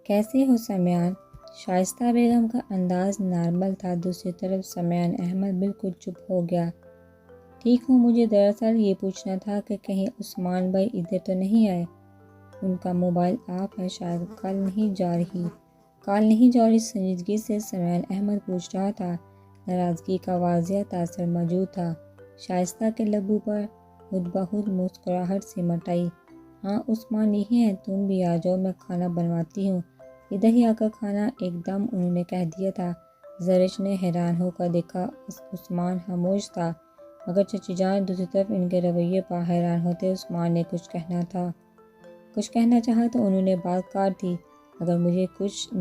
کیسے ہو سمیان؟ شائستہ بیگم کا انداز نارمل تھا، دوسری طرف سمیان احمد بالکل چپ ہو گیا۔ ٹھیک ہوں، مجھے دراصل یہ پوچھنا تھا کہ کہیں عثمان بھائی ادھر تو نہیں آئے؟ ان کا موبائل آف ہے، شاید کال نہیں جا رہی سنجیدگی سے سمیان احمد پوچھ رہا تھا۔ ناراضگی کا واضح تاثر موجود تھا۔ شائستہ کے لبوں پر خود بخود مسکراہٹ سمٹ آئی۔ ہاں عثمان یہی ہے، تم بھی آ جاؤ، میں کھانا بنواتی ہوں۔ ادھر ہی آ کر کھانا، ایک دم انہوں نے کہہ دیا تھا۔ زرش نے حیران ہو کر دیکھا۔ عثمان خاموش تھا، مگر چچی جان دوسری طرف ان کے رویے پر حیران ہوتے۔ عثمان نے کچھ کہنا چاہا تو انہوں نے بات کاٹ دی۔ اگر مجھے کچھ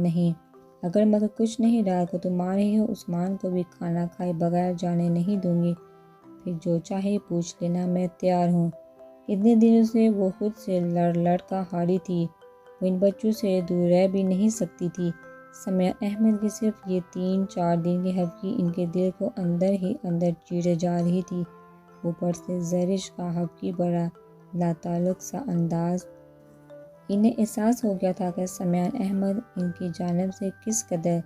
نہیں رات کو تم آ رہی ہو، عثمان کو بھی کھانا کھائے بغیر جانے نہیں دوں گی۔ پھر جو چاہے پوچھ لینا، میں تیار ہوں۔ اتنے دنوں سے وہ خود سے لڑ کر ہاری تھی، وہ ان بچوں سے دور رہ بھی نہیں سکتی تھی۔ سمیان احمد کی صرف یہ 3-4 دن کی ہفکی ان کے دل کو اندر ہی اندر چیرے جا رہی تھی۔ اوپر سے زرش کا ہفکی بڑا لاتعلق سا انداز۔ انہیں احساس ہو گیا تھا کہ سمیان احمد ان کی جانب سے کس قدر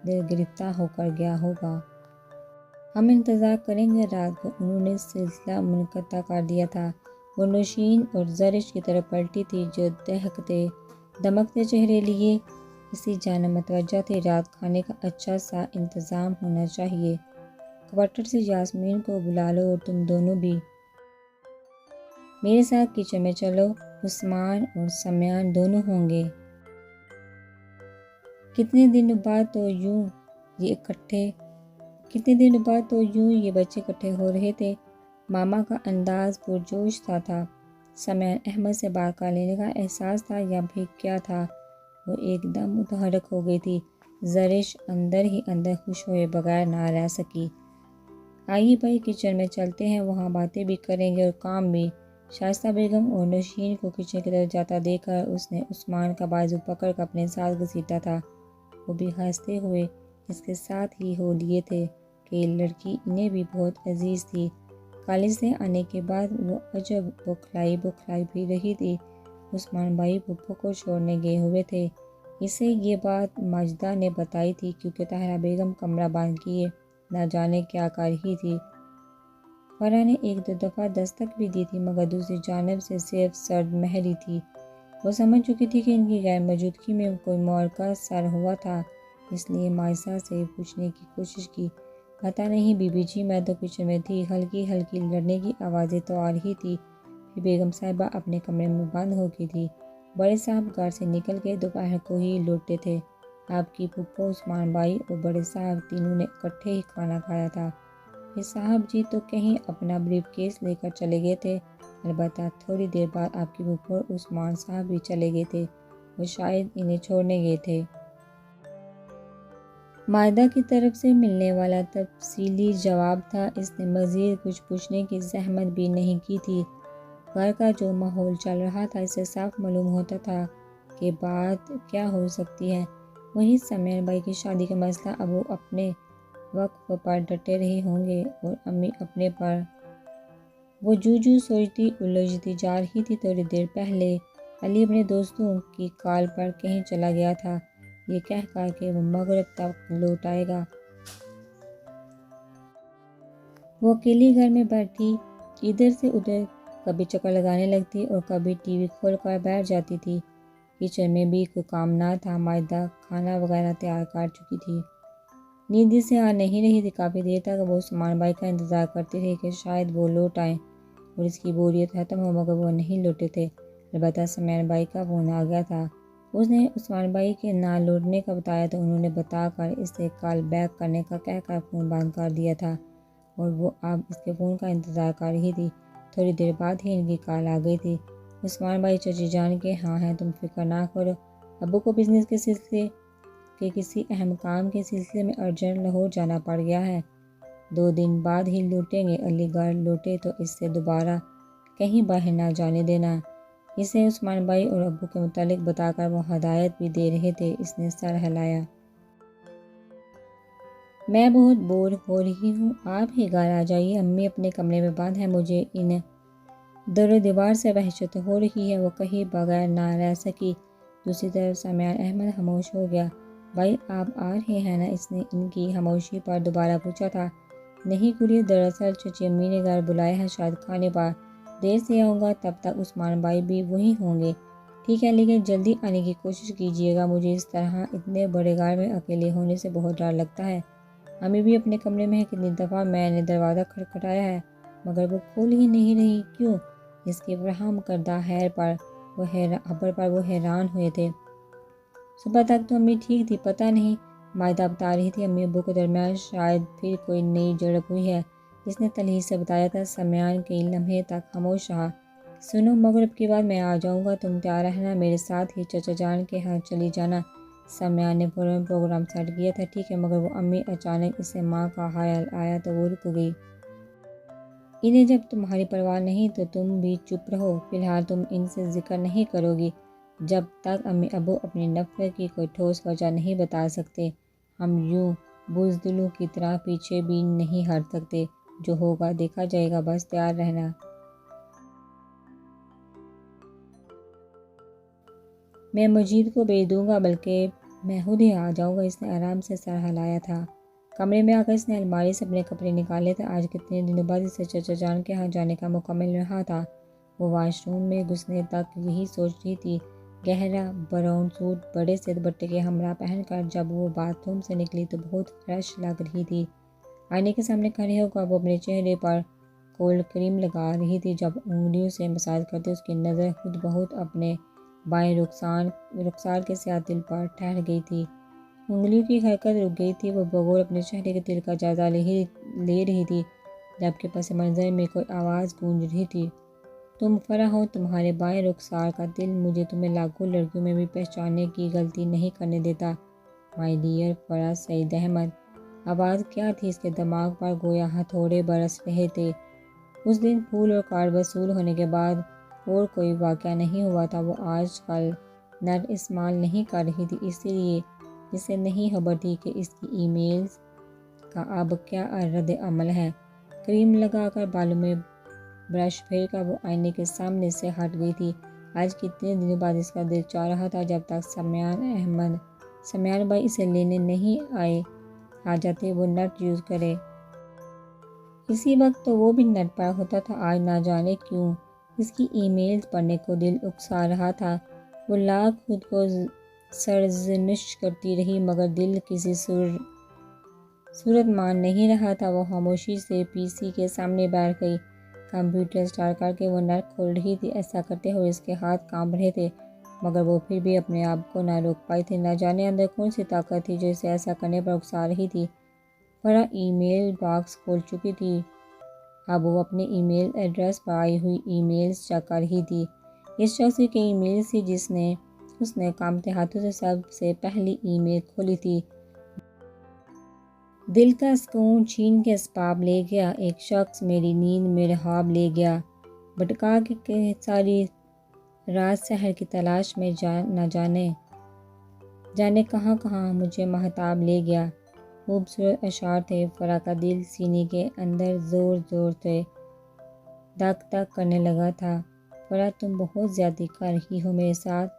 دل گرفتہ ہو کر گیا ہوگا۔ ہم انتظار کریں گے رات کو، انہوں نے سلسلہ منقطع کر دیا تھا۔ وہ نوشین اور زرش کی طرف پلٹی تھی جو دہکتے دمکتے چہرے لیے اسی جانب متوجہ تھی۔ رات کھانے کا اچھا سا انتظام ہونا چاہیے۔ کوارٹر سے یاسمین کو بلا لو اور تم دونوں بھی میرے ساتھ کچن میں چلو، عثمان اور سمیان دونوں ہوں گے۔ کتنے دنوں بعد تو یوں یہ بچے اکٹھے ہو رہے تھے۔ ماما کا انداز پرجوش سا تھا۔ سمیان احمد سے بات کر لینے کا احساس تھا یا بھی کیا تھا، وہ ایک دم متحرک ہو گئی تھی۔ زرش اندر ہی اندر خوش ہوئے بغیر نہ رہ سکی۔ آئیے بھائی کچن میں چلتے ہیں، وہاں باتیں بھی کریں گے اور کام بھی۔ شائستہ بیگم اور نوشین کو کچن کی طرف جاتا دیکھ کر اس نے عثمان کا بازو پکڑ کر اپنے ساتھ گھسیٹا تھا۔ وہ بھی ہنستے ہوئے اس کے ساتھ ہی ہو لیے تھے کہ یہ لڑکی انہیں بھی بہت عزیز تھی۔ کالج سے آنے کے بعد وہ عجب بوکھلائی بھی رہی تھی۔ عثمان بھائی پھپھو کو چھوڑنے گئے ہوئے تھے، اسے یہ بات ماجدہ نے بتائی تھی کیونکہ طاہرہ بیگم کمرہ بند کیے نہ جانے کیا کر رہی تھی۔ فرح نے 1-2 دفعہ دستک بھی دی تھی مگر دوسری جانب سے صرف سرد مہر ہی تھی۔ وہ سمجھ چکی تھی کہ ان کی غیر موجودگی میں کوئی معرکہ سر ہوا تھا، اس لیے مائسہ سے پوچھنے کی کوشش کی۔ پتہ نہیں بی بی جی، میں تو کچن میں تھی، ہلکی لڑنے کی آوازیں تو آ رہی تھی۔ پھر بیگم صاحبہ اپنے کمرے میں بند ہو گئی تھی۔ بڑے صاحب گھر سے نکل کے دوپہر کو ہی لوٹے تھے۔ آپ کی پھپھو، عثمان بھائی اور بڑے صاحب تینوں نے اکٹھے ہی کھانا کھایا تھا۔ پھر صاحب جی تو کہیں اپنا بریف کیس لے کر چلے گئے تھے، البتہ تھوڑی دیر بعد آپ کی پھپھو اور عثمان صاحب بھی چلے گئے تھے، وہ شاید انہیں چھوڑنے گئے تھے۔ ماجدہ کی طرف سے ملنے والا تفصیلی جواب تھا، اس نے مزید کچھ پوچھنے کی زحمت بھی نہیں کی تھی۔ گھر کا جو ماحول چل رہا تھا اس سے صاف معلوم ہوتا تھا کہ بات کیا ہو سکتی ہے۔ وہیں سمیان بھائی کی شادی کا مسئلہ، ابو اپنے وقف پر ڈٹے رہے ہوں گے اور امی اپنے پر۔ وہ جو سوچتی الجھتی جا رہی تھی۔ تھوڑی دیر پہلے علی اپنے دوستوں کی کال پر کہیں چلا گیا تھا، یہ کہہ کر کہ وہ مغرب تک لوٹ آئے گا۔ وہ اکیلی گھر میں بیٹھی ادھر سے ادھر کبھی چکر لگانے لگتی اور کبھی ٹی وی کھول کر بیٹھ جاتی تھی۔ کچن میں بھی کوئی کام نہ تھا، ماجدہ کھانا وغیرہ تیار کر چکی تھی۔ نیند اس سے آ نہیں رہی تھی۔ کافی دیر تک وہ عثمان بھائی کا انتظار کرتی رہی کہ شاید وہ لوٹ آئیں اور اس کی بوریت ختم ہو، مگر وہ نہیں لوٹے تھے۔ البتہ سمیان بھائی کا فون آ گیا تھا۔ اس نے عثمان بھائی کے نہ لوٹنے کا بتایا تو انہوں نے بتا کر اس سے کال بیک کرنے کا کہہ کر فون بند کر دیا تھا اور وہ اب اس کے فون کا انتظار کر رہی تھی۔ تھوڑی دیر بعد ہی ان کی کال آ گئی تھی۔ عثمان بھائی، چچی جان کے ہاں ہیں، تم فکر نہ کرو، ابو کو بزنس کے سلسلے کے کسی اہم کام کے سلسلے میں ارجنٹ لاہور جانا پڑ گیا ہے، 2 دن بعد ہی لوٹیں گے، علی گڑھ لوٹے تو اس سے دوبارہ کہیں باہر نہ جانے دینا۔ اسے عثمان بھائی اور ابو کے متعلق بتا کر وہ ہدایت بھی دے رہے تھے۔ اس نے سر ہلایا۔ میں بہت بور ہو رہی ہوں، آپ ہی گھر آ جائیے، امی اپنے کمرے میں بند ہیں، مجھے ان در و دیوار سے وحشت ہو رہی ہے۔ وہ کہیں بغیر نہ رہ سکی۔ دوسری طرف سمیان احمد خاموش ہو گیا۔ بھائی آپ آ رہے ہیں نا؟ اس نے ان کی خاموشی پر دوبارہ پوچھا تھا۔ نہیں گڑیا، دراصل چچی امی نے گھر بلایا ہے شاید کھانے پر، دیر سے آؤں گا، تب تک عثمان بھائی بھی وہی ہوں گے۔ ٹھیک ہے لیکن جلدی آنے کی کوشش کیجیے گا، مجھے اس طرح اتنے بڑے گھر میں اکیلے ہونے سے بہت ڈر لگتا ہے۔ امی بھی اپنے کمرے میں ہے، کتنی دفعہ میں نے دروازہ کھٹکھٹایا ہے مگر وہ کھول ہی نہیں رہی۔ کیوں؟ اس کے فراہم کردہ خبر پر وہ حیران ہوئے تھے۔ صبح تک تو امی ٹھیک تھی، پتہ نہیں، مائدہ بتا رہی تھی امی ابو کے درمیان شاید پھر کوئی نئی جھڑپ ہوئی ہے۔ جس نے تلخی سے بتایا تھا۔ سمیان کئی لمحے تک خاموش رہا۔ سنو، مغرب کے بعد میں آ جاؤں گا، تم تیار رہنا، میرے ساتھ ہی چچا جان کے ہاں چلی جانا۔ سمیان نے فوراً پروگرام سیٹ کیا تھا۔ ٹھیک ہے مگر وہ امی، اچانک اسے ماں کا خیال آیا تو وہ رک گئی۔ انہیں جب تمہاری پرواہ نہیں تو تم بھی چپ رہو، فی الحال تم ان سے ذکر نہیں کرو گی جب تک امی ابو اپنی نفرت کی کوئی ٹھوس وجہ نہیں بتا سکتے۔ ہم یوں بزدلوں کی طرح پیچھے بھی نہیں ہٹ سکتے، جو ہوگا دیکھا جائے گا، بس تیار رہنا۔ میں مجید کو بھیج دوں گا، بلکہ میں خود ہی آ جاؤں گا۔ اس نے آرام سے سر ہلایا تھا۔ کمرے میں آ کر اس نے الماری سے اپنے کپڑے نکالے تھے۔ آج کتنے دنوں بعد اسے چچا جان کے ہاں جانے کا موقع مل رہا تھا۔ وہ واش روم میں گھسنے تک یہی سوچ رہی تھی۔ گہرا براؤن سوٹ بڑے سے دوپٹے کے ہمراہ پہن کر جب وہ باتھ روم سے نکلی تو بہت فریش لگ رہی تھی۔ آئینے کے سامنے کھڑے ہو کر وہ اپنے چہرے پر کولڈ کریم لگا رہی تھی۔ جب انگلیوں سے مساج کرتے اس کی نظر خود بہت اپنے بائیں رخسار کے سیاہ تل پر ٹھہر گئی تھی۔ انگلیوں کی حرکت رک گئی تھی۔ وہ بغور اپنے چہرے کے تل کا جائزہ لے رہی تھی، جبکہ پس منظر میں کوئی آواز گونج رہی تھی۔ تم فرح ہو، تمہارے بائیں رخسار کا تل مجھے تمہیں لاکھوں لڑکیوں میں بھی پہچاننے کی غلطی نہیں کرنے دیتا۔ مائی ڈیئر فرح سعید احمد۔ آواز کیا تھی؟ اس کے دماغ پر گویا ہتھوڑے برس رہے تھے۔ اس دن پھول اور کارڈ وصول ہونے کے بعد اور کوئی واقعہ نہیں ہوا تھا۔ وہ آج کل نٹ استعمال نہیں کر رہی تھی، اسی لیے اسے نہیں خبر تھی کہ اس کی ای میلز کا اب کیا رد عمل ہے۔ کریم لگا کر بالوں میں برش پھیر کر وہ آئینے کے سامنے سے ہٹ گئی تھی۔ آج کتنے دنوں بعد اس کا دل چاہ رہا تھا جب تک سمیان بھائی اسے لینے نہیں آ جاتے وہ نٹ یوز کرے۔ اسی وقت تو وہ بھی نٹ پر ہوتا تھا۔ آج نہ جانے کیوں اس کی ای میلز پڑھنے کو دل اکسا رہا تھا۔ وہ لاکھ خود کو سرزنش کرتی رہی مگر دل کسی صورت مان نہیں رہا تھا۔ وہ خاموشی سے پی سی کے سامنے بیٹھ گئی۔ کمپیوٹر اسٹارٹ کر کے وہ نٹ کھول رہی تھی۔ ایسا کرتے ہوئے اس کے ہاتھ کانپ رہے تھے مگر وہ پھر بھی اپنے آپ کو نہ روک پائی تھی۔ نہ جانے اندر کون سی طاقت تھی جو اسے ایسا کرنے پر اکسا رہی تھی۔ فرح ای میل باکس کھول چکی تھی۔ اب وہ اپنے ای میل ایڈریس پر آئی ہوئی ای میلز چیک کر رہی تھی۔ اس شخص کی ای میلز تھی جس نے اس نے کانپتے ہاتھوں سے سب سے پہلی ای میل کھولی تھی۔ دل کا سکون چھین کے اسباب لے گیا، ایک شخص میری نیند میرے خواب لے گیا، بھٹکا کے ساری رات سحر کی تلاش میں نہ جانے کہاں کہاں مجھے مہتاب لے گیا۔ خوبصورت اشعار تھے۔ فرح کا دل سینے کے اندر زور زور سے دھک دھک کرنے لگا تھا۔ فرح تم بہت زیادتی کر رہی ہو میرے ساتھ۔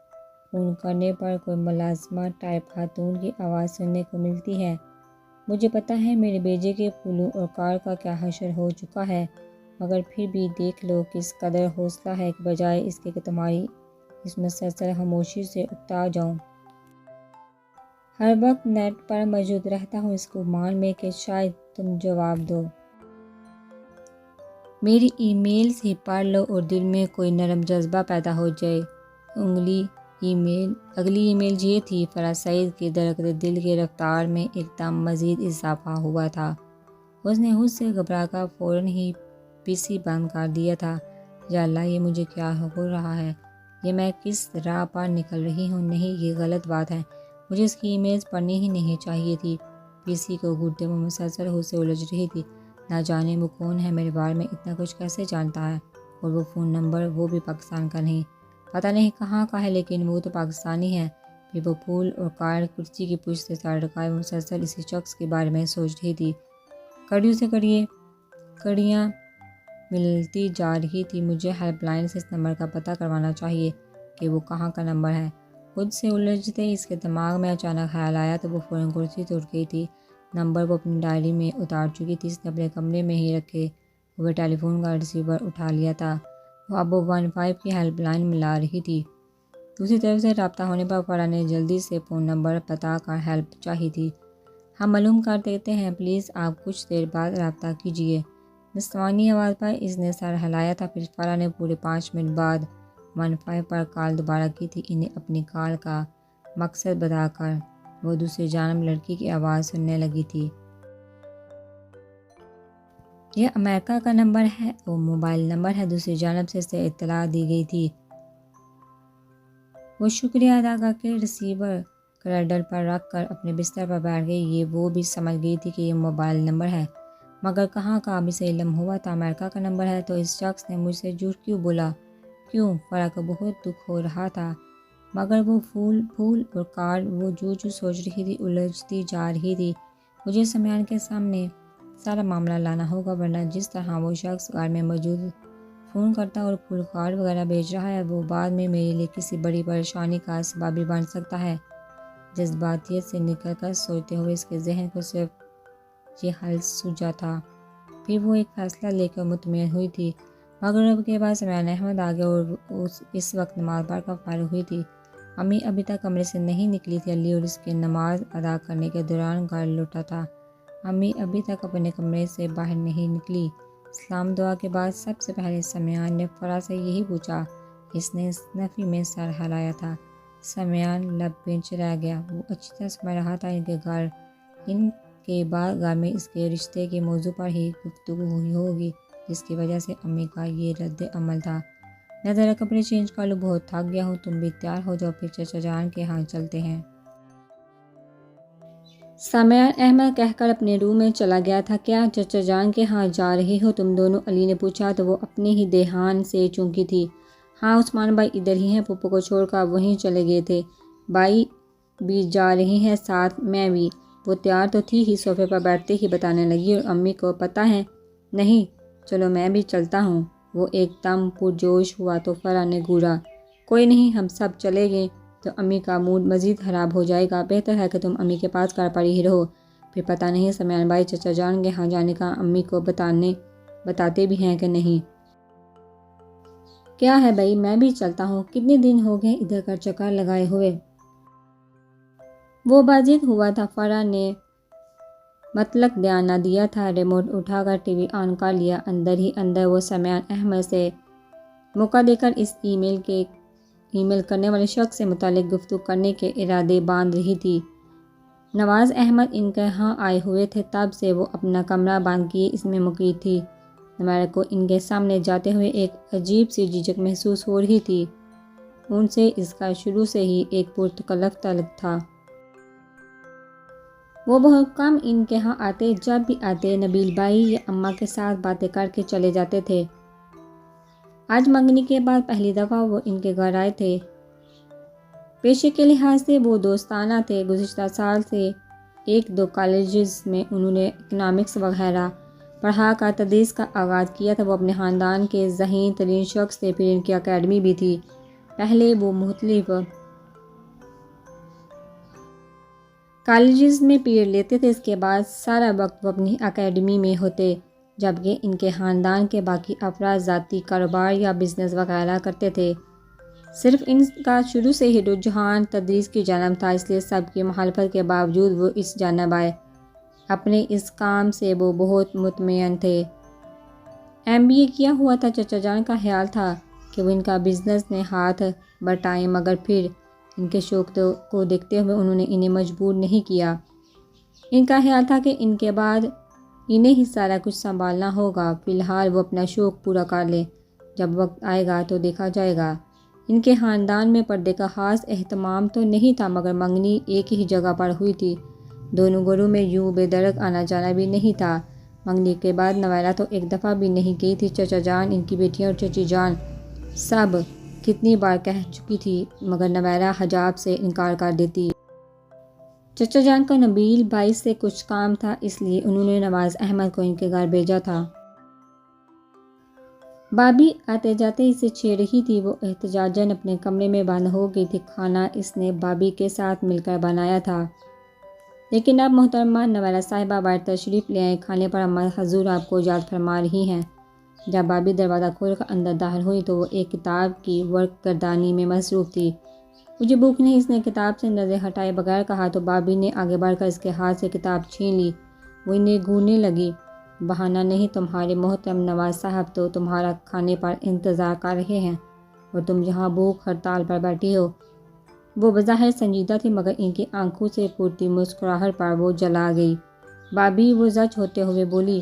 فون کرنے پر کوئی ملازمہ ٹائپ خاتون کی آواز سننے کو ملتی ہے۔ مجھے پتہ ہے میرے بیجے کے پھولوں اور کار کا کیا حشر ہو چکا ہے، مگر پھر بھی دیکھ لو کس قدر حوصلہ ہے کہ بجائے اس کے کہ تمہاری اس مسلسل خاموشی سے اکتا جاؤں، ہر وقت نیٹ پر موجود رہتا ہوں اس گمان میں کہ شاید تم جواب دو۔ میری ای میلز ہی پڑھ لو اور دل میں کوئی نرم جذبہ پیدا ہو جائے۔ اگلی ای میل یہ تھی۔ فرح سعید کے دھڑکتے دل کی رفتار میں ایک دم مزید اضافہ ہوا تھا۔ اس نے خود سے گھبرا کر فوراً ہی پی سی بند کر دیا تھا۔ یا اللہ، یہ مجھے کیا ہو رہا ہے؟ یہ میں کس راہ پر نکل رہی ہوں؟ نہیں، یہ غلط بات ہے، مجھے اس کی ای میلز پڑھنی ہی نہیں چاہیے تھی۔ پی سی کو گھٹتے وہ مسلسل خود سے الجھ رہی تھی۔ نہ جانے وہ کون ہے، میرے بارے میں اتنا کچھ کیسے جانتا ہے، اور وہ فون نمبر وہ بھی پاکستان کا نہیں، پتہ نہیں کہاں کا ہے، لیکن وہ تو پاکستانی ہے۔ پھر وہ پھول اور کارڈ کرسی کی پشت سے سر ٹکائے وہ مسلسل اسی شخص کے بارے میں سوچ رہی تھی۔ کڑیوں سے کڑیاں ملتی جا رہی تھی۔ مجھے ہیلپ لائن سے اس نمبر کا پتہ کروانا چاہیے کہ وہ کہاں کا نمبر ہے۔ خود سے الجھتے اس کے دماغ میں اچانک خیال آیا تو وہ فوراً کرسی سے اٹھ گئی تھی۔ نمبر وہ اپنی ڈائری میں اتار چکی تھی، اس نے اپنے کمرے میں ہی رکھے ہوئے ٹیلی فون کا ریسیور اٹھا لیا تھا۔ وہ اب 15 کی ہیلپ لائن ملا رہی تھی۔ دوسری طرف سے رابطہ ہونے پر فرح نے جلدی سے فون نمبر بتا کر ہیلپ چاہی تھی۔ ہم معلوم کر دیتے ہیں، پلیز آپ کچھ دیر بعد رابطہ کیجیے۔ نسوانی آواز پر اس نے سر ہلایا تھا۔ پھر فرح نے پورے 5 منٹ بعد 15 پر کال دوبارہ کی تھی، انہیں اپنی کال کا مقصد بتا کر۔ وہ دوسری جانب لڑکی کی آواز سننے لگی تھی۔ یہ امریکہ کا نمبر ہے، وہ موبائل نمبر ہے، دوسری جانب سے اسے اطلاع دی گئی تھی۔ وہ شکریہ ادا کر کے ریسیور کریڈر پر رکھ کر اپنے بستر پر بیٹھ گئی۔ یہ وہ بھی سمجھ گئی تھی کہ یہ موبائل نمبر ہے، مگر کہاں کا اب اسے علم ہوا تھا امریکہ کا نمبر ہے تو اس شخص نے مجھ سے جھوٹ کیوں بولا؟ کیوں؟ فرح کو بہت دکھ ہو رہا تھا، مگر وہ پھول اور کارڈ، وہ جو سوچ رہی تھی الجھتی جا رہی تھی۔ مجھے سمیان کے سامنے سارا معاملہ لانا ہوگا، ورنہ جس طرح وہ شخص گھر میں موجود فون کرتا اور پھول کارڈ وغیرہ بھیج رہا ہے، وہ بعد میں میرے لیے کسی بڑی پریشانی کا سبب بھی بن سکتا ہے۔ جذباتیت سے نکل کر سوچتے ہوئے اس کے ذہن کو صرف یہ حل سوجا تھا۔ پھر وہ ایک فیصلہ لے کر مطمئن ہوئی تھی۔ مغرب کے بعد سمیان احمد آ گئے اور اس وقت نماز پڑھ کر فارغ ہوئی تھی۔ امی ابھی تک کمرے سے نہیں نکلی تھی۔ علی اور اس کے نماز ادا کرنے کے دوران گھر لوٹا تھا۔ امی ابھی تک اپنے کمرے سے باہر نہیں نکلی۔ سلام دعا کے بعد سب سے پہلے سمیان نے فرح سے یہی پوچھا۔ اس نے نفی میں سر ہلایا تھا۔ سمیان لب بینچ رہ گیا۔ وہ اچھی طرح سمجھ رہا تھا ان کے بعد گھر میں اس کے رشتے کے موضوع پر ہی گفتگو ہوئی ہوگی، جس کی وجہ سے امی کا یہ رد عمل تھا۔ میں ذرا کپڑے چینج کر لوں، بہت تھک گیا ہوں، تم بھی تیار ہو جاؤ، پھر چچا جان کے ہاں چلتے ہیں۔ سمیان احمد کہہ کر اپنے روم میں چلا گیا تھا۔ کیا چچا جان کے ہاں جا رہی ہو تم دونوں؟ علی نے پوچھا تو وہ اپنے ہی دھیان سے چونکی تھی۔ ہاں عثمان بھائی ادھر ہی ہیں، پھپھو کو چھوڑ کر وہیں چلے گئے تھے۔ بائی بھی جا رہی ہیں ساتھ؟ میں بھی۔ وہ تیار تو تھی ہی، صوفے پر بیٹھتے ہی بتانے لگی، اور امی کو پتہ ہے؟ نہیں۔ چلو میں بھی چلتا ہوں۔ وہ ایک دم پرجوش ہوا تو فرح نے گھورا، کوئی نہیں، ہم سب چلے گئے تو امی کا موڈ مزید خراب ہو جائے گا، بہتر ہے کہ تم امی کے پاس گھر پر ہی رہو۔ پھر پتہ نہیں سمیان بھائی چچا جان کے ہاں جانے کا امی کو بتاتے بھی ہیں کہ نہیں۔ کیا ہے بھائی، میں بھی چلتا ہوں، کتنے دن ہو گئے ادھر کا چکر لگائے ہوئے۔ وہ بازید ہوا تھا۔ فرح نے مطلق دھیان نہ دیا تھا، ریموٹ اٹھا کر ٹی وی آن کر لیا۔ اندر ہی اندر وہ سمیان احمد سے موقع دے کر اس ای میل کرنے والے شخص سے متعلق گفتگو کرنے کے ارادے باندھ رہی تھی۔ نواز احمد ان کے ہاں آئے ہوئے تھے، تب سے وہ اپنا کمرہ بند کیے اس میں مقید تھی۔ نویرا کو ان کے سامنے جاتے ہوئے ایک عجیب سی جھجک محسوس ہو رہی تھی۔ ان سے اس کا شروع سے ہی ایک پرتکلف تعلق تھا۔ وہ بہت کم ان کے ہاں آتے، جب بھی آتے نبیل بھائی یا اماں کے ساتھ باتیں کر کے چلے جاتے تھے۔ آج منگنی کے بعد پہلی دفعہ وہ ان کے گھر آئے تھے۔ پیشے کے لحاظ سے وہ دوستانہ تھے۔ گزشتہ سال سے 1-2 کالجز میں انہوں نے اکنامکس وغیرہ پڑھا کر تدریس کا آغاز کیا تھا۔ وہ اپنے خاندان کے ذہین ترین شخص تھے، پھر ان کی اکیڈمی بھی تھی۔ پہلے وہ مختلف کالجز میں پیریڈ لیتے تھے، اس کے بعد سارا وقت وہ اپنی اکیڈمی میں ہوتے، جبکہ ان کے خاندان کے باقی افراد ذاتی کاروبار یا بزنس وغیرہ کرتے تھے۔ صرف ان کا شروع سے ہی رجحان تدریس کی جانب تھا، اس لیے سب کی مخالفت کے باوجود وہ اس جانب آئے۔ اپنے اس کام سے وہ بہت مطمئن تھے۔ MBA کیا ہوا تھا۔ چچا جان کا خیال تھا کہ وہ ان کا بزنس میں ہاتھ بٹائیں، مگر پھر ان کے شوق کو دیکھتے ہوئے انہوں نے انہیں مجبور نہیں کیا۔ ان کا خیال تھا کہ ان کے بعد انہیں ہی سارا کچھ سنبھالنا ہوگا، فی الحال وہ اپنا شوق پورا کر لیں، جب وقت آئے گا تو دیکھا جائے گا۔ ان کے خاندان میں پردے کا خاص اہتمام تو نہیں تھا، مگر منگنی ایک ہی جگہ پر ہوئی تھی، دونوں گھروں میں یوں بے دردک آنا جانا بھی نہیں تھا۔ منگنی کے بعد نویرا تو ایک دفعہ بھی نہیں گئی تھی۔ چچا جان، ان کی بیٹیاں اور چچی جان سب کتنی بار کہہ چکی تھی، مگر نویرا حجاب سے انکار کر دیتی۔ چچا جان کو نبیل بھائی سے کچھ کام تھا، اس لیے انہوں نے نواز احمد کو ان کے گھر بھیجا تھا۔ بابی آتے جاتے اسے چھیڑ رہی تھی، وہ احتجاجاً اپنے کمرے میں بند ہو گئی تھی۔ کھانا اس نے بابی کے ساتھ مل کر بنایا تھا، لیکن اب محترمہ نویرہ صاحبہ باہر تشریف لے آئیں۔ کھانے پر اما حضور آپ کو یاد فرما رہی ہیں۔ جب بابی دروازہ کھول کر اندر داخل ہوئی تو وہ ایک کتاب کی ورق گردانی میں مصروف تھی۔ مجھے بھوک نہیں، اس نے کتاب سے نظر ہٹائے بغیر کہا تو بابی نے آگے بڑھ کر اس کے ہاتھ سے کتاب چھین لی۔ وہ انہیں گھورنے لگی۔ بہانہ نہیں، تمہارے محترم نواز صاحب تو تمہارا کھانے پر انتظار کر رہے ہیں اور تم یہاں بھوک ہڑتال پر بیٹھی ہو۔ وہ بظاہر سنجیدہ تھی مگر ان کی آنکھوں سے پھوٹتی مسکراہٹ پر وہ جلا گئی۔ بابی وہ زچ ہوتے ہوئے بولی،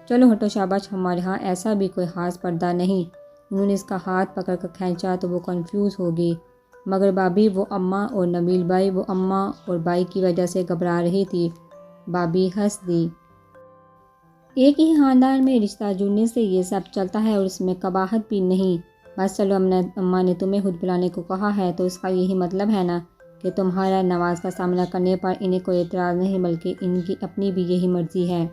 چلو ہٹو، شاباش، ہمارے ہاں ایسا بھی کوئی خاص پردہ نہیں۔ انہوں نے اس کا ہاتھ پکڑ کر کھینچا تو وہ کنفیوز ہو گئی۔ مگر بابی وہ اماں اور نبیل بھائی وہ اماں اور بھائی کی وجہ سے گھبرا رہی تھی۔ بابی ہنس دی۔ ایک ہی خاندان میں رشتہ جڑنے سے یہ سب چلتا ہے اور اس میں قباحت بھی نہیں۔ بس چلو، اماں نے تمہیں خود بلانے کو کہا ہے تو اس کا یہی مطلب ہے نا کہ تمہارا نواز کا سامنا کرنے پر انہیں کوئی اعتراض نہیں، بلکہ ان کی اپنی بھی یہی مرضی ہے۔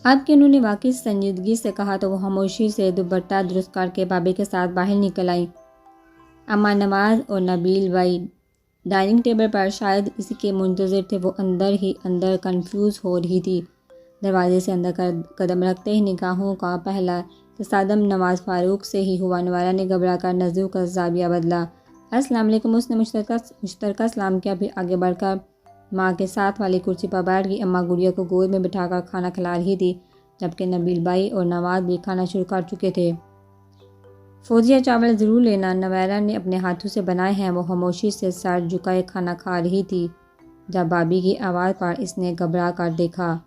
اب کہ انہوں نے واقعی سنجیدگی سے کہا تو وہ خاموشی سے دوپٹہ درست کر کے بابی کے ساتھ باہر نکل آئیں۔ اماں نواز اور نبیل بھائی ڈائننگ ٹیبل پر شاید اسی کے منتظر تھے۔ وہ اندر ہی اندر کنفیوز ہو رہی تھی۔ دروازے سے اندر قدم رکھتے ہی نگاہوں کا پہلا تصادم نواز فاروق سے ہی ہوا۔ نویرہ نے گھبرا کر نظروں کا زاویہ بدلا۔ السلام علیکم، اس نے مشترکہ سلام کیا، پھر آگے بڑھ کر ماں کے ساتھ والی کرسی پر بیٹھ گئی۔ اماں گڑیا کو گود میں بٹھا کر کھانا کھلا رہی تھی، جبکہ نبیل بھائی اور نواز بھی کھانا شروع کر چکے تھے۔ فوزیہ، چاول ضرور لینا، نویرہ نے اپنے ہاتھوں سے بنائے ہیں۔ وہ خاموشی سے سر جھکائے کھانا کھا رہی تھی۔ جب بابی کی آواز پر اس نے گھبرا کر دیکھا،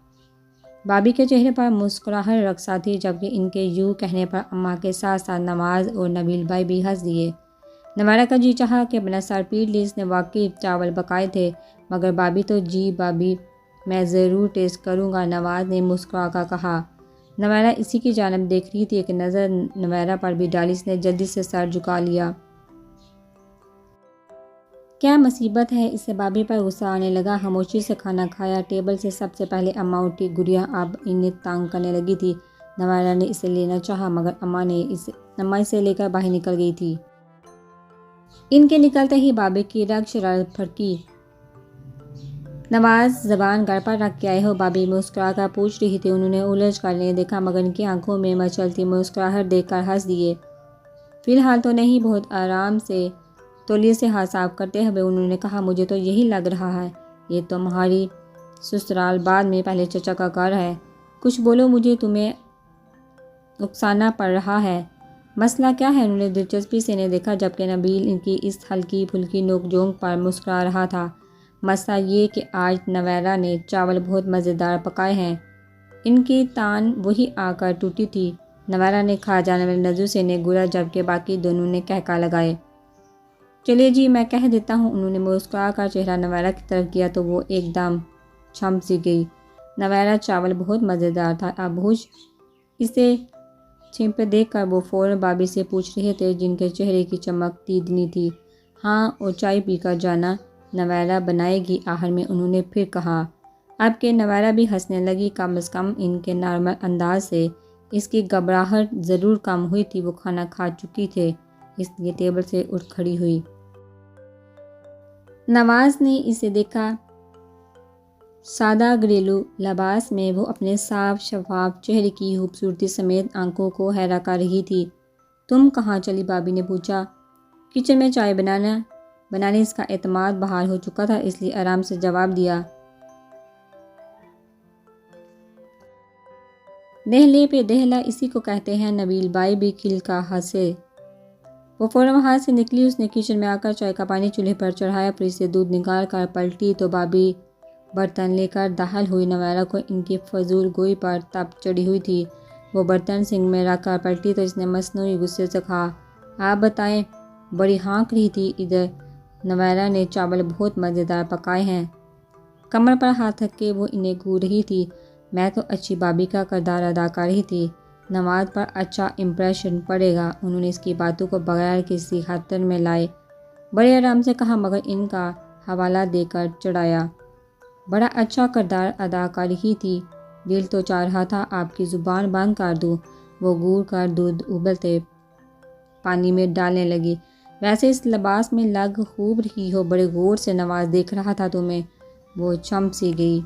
بابی کے چہرے پر مسکراہٹ رقصہ تھی، جبکہ ان کے یوں کہنے پر اماں کے ساتھ ساتھ نواز اور نبیل بھائی بھی ہنس دیے۔ نویرہ کا جی چاہا کہ اپنا سر پیٹ لی، اس نے واقعی چاول پکائے تھے، مگر بابی تو جی بابی، میں ضرور ٹیسٹ کروں گا، نواز نے مسکرا کر کہا۔ نویرہ اسی کی جانب دیکھ رہی تھی، ایک نظر نویرہ پر بھی ڈالی، اس نے جلدی سے سر جھکا لیا۔ کیا مصیبت ہے، اسے بابی پر غصہ آنے لگا۔ خاموشی سے کھانا کھایا۔ ٹیبل سے سب سے پہلے اماں اٹھی۔ گڑیا اب انہیں تانگ کرنے لگی تھی۔ نویرہ نے اسے لینا چاہا مگر اماں اسے لے کر باہر نکل گئی تھی۔ ان کے نکلتے ہی بابی کی رگ شرارت بھڑکی۔ نواز، زبان گھر پر رکھ کے آئے ہو؟ بابی مسکرا کر پوچھ رہی تھی۔ انہوں نے الجھ کر انہیں دیکھا مگر ان کی آنکھوں میں مچلتی مسکراہٹ دیکھ کر ہنس دیے۔ فی الحال تو نہیں، بہت آرام سے تولیے سے ہاتھ صاف کرتے ہوئے انہوں نے کہا، مجھے تو یہی لگ رہا ہے یہ تمہاری سسرال بعد میں پہلے چچا کا گھر ہے۔ کچھ بولو، مجھے تمہیں اکسانا پڑ رہا ہے۔ مسئلہ کیا ہے؟ انہوں نے دلچسپی سے انہیں دیکھا، جبکہ نبیل ان کی اس ہلکی پھلکی نوک جھونک پر مسکرا رہا تھا۔ مسئلہ یہ کہ آج نویرہ نے چاول بہت مزیدار پکائے ہیں۔ ان کی تان وہی آ کر ٹوٹی تھی۔ نویرہ نے کھا جانے والی نظروں سے انہیں گھورا، جبکہ باقی دونوں نے قہقہہ لگائے۔ چلیے جی، میں کہہ دیتا ہوں۔ انہوں نے مسکرا کر چہرہ نویرہ کی طرف کیا تو وہ ایک دم چھم سی گئی۔ نویرہ، چاول بہت مزیدار تھا، اب ہوش اسے چھپے دیکھ کر وہ فوراً بابی سے پوچھ رہے تھے، جن کے چہرے کی چمک دیدنی تھی۔ ہاں، اور چائے پی کر جانا، نویرہ بنائے گی، آخر میں انہوں نے پھر کہا۔ اب کہ نویرہ بھی ہنسنے لگی، کم از کم ان کے نارمل انداز سے اس کی گھبراہٹ ضرور کم ہوئی تھی۔ وہ کھانا کھا چکی تھے، اس لیے ٹیبل سے اٹھ کھڑی ہوئی۔ نواز نے اسے دیکھا۔ سادہ گھریلو لباس میں وہ اپنے صاف شفاف چہرے کی خوبصورتی سمیت آنکھوں کو حیران کر رہی تھی۔ تم کہاں چلی؟ بابی نے پوچھا۔ کچن میں چائے بنانے اس کا اعتماد بحال ہو چکا تھا، اس لیے آرام سے جواب دیا۔ دہلے پہ دہلا اسی کو کہتے ہیں۔ نبیل بھائی بھی کھل کر ہنسے۔ وہ فوراً وہاں سے نکلی۔ اس نے کچن میں آ کر چائے کا پانی چولہے پر چڑھایا، پھر اسے دودھ نکال کر پلٹی تو بابی برتن لے کر داخل ہوئی۔ نویرہ کو ان کی فضول گوئی پر تپ چڑھی ہوئی تھی۔ وہ برتن سنک میں رکھ کر پلٹی تو اس نے مصنوعی غصے سے کہا، آپ بتائیں، بڑی ہانک رہی تھی ادھر۔ نویرہ نے چاول بہت مزیدار پکائے ہیں۔ کمر پر ہاتھ رکھ کے وہ انہیں گھور رہی تھی۔ میں تو اچھی بابی کا کردار ادا کر رہی تھی، نواز پر اچھا امپریشن پڑے گا۔ انہوں نے اس کی باتوں کو بغیر کسی خاطر میں لائے بڑے آرام سے کہا، مگر ان کا حوالہ دے کر چڑھایا۔ بڑا اچھا کردار ادا کر رہی تھی، دل تو چاہ رہا تھا آپ کی زبان بند کر دوں، وہ گور کا دودھ ابلتے پانی میں ڈالنے لگی۔ ویسے اس لباس میں لگ خوب رہی ہو، بڑے غور سے نواز دیکھ رہا تھا تمہیں۔ وہ چم سی گئی۔